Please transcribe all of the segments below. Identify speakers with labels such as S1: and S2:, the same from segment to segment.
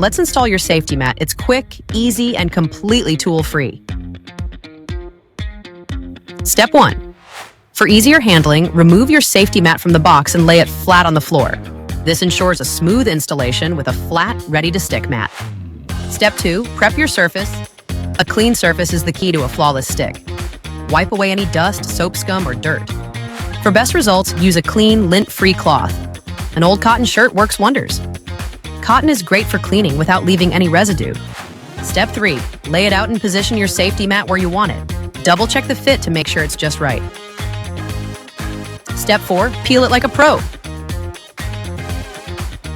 S1: let's install your safety mat. It's quick, easy, and completely tool-free. Step 1. For easier handling, remove your safety mat from the box and lay it flat on the floor. This ensures a smooth installation with a flat, ready-to-stick mat. Step 2. Prep your surface. A clean surface is the key to a flawless stick. Wipe away any dust, soap scum, or dirt. For best results, use a clean, lint-free cloth. An old cotton shirt works wonders. Cotton is great for cleaning without leaving any residue. Step 3. Lay it out and position your safety mat where you want it. Double-check the fit to make sure it's just right. Step 4. Peel it like a pro.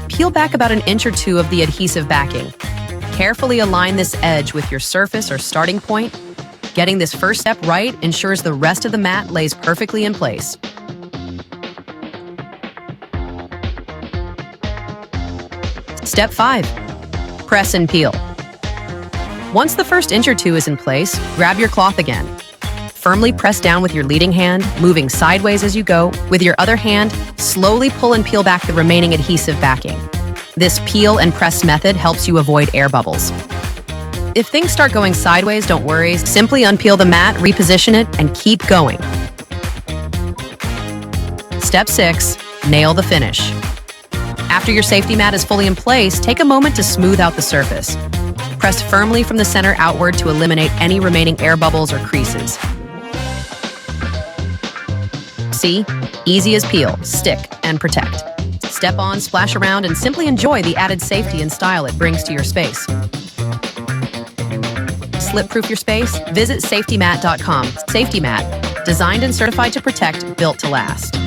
S1: Peel back about an inch or two of the adhesive backing. Carefully align this edge with your surface or starting point. Getting this first step right ensures the rest of the mat lays perfectly in place. Step 5. Press and peel. Once the first inch or two is in place, grab your cloth again. Firmly press down with your leading hand, moving sideways as you go. With your other hand, slowly pull and peel back the remaining adhesive backing. This peel and press method helps you avoid air bubbles. If things start going sideways, don't worry. Simply unpeel the mat, reposition it, and keep going. Step 6. Nail the finish. After your safety mat is fully in place, take a moment to smooth out the surface. Press firmly from the center outward to eliminate any remaining air bubbles or creases. See? Easy as peel, stick, and protect. Step on, splash around, and simply enjoy the added safety and style it brings to your space. Slip-proof your space? Visit SafetyMat.com. SafetyMat, designed and certified to protect, built to last.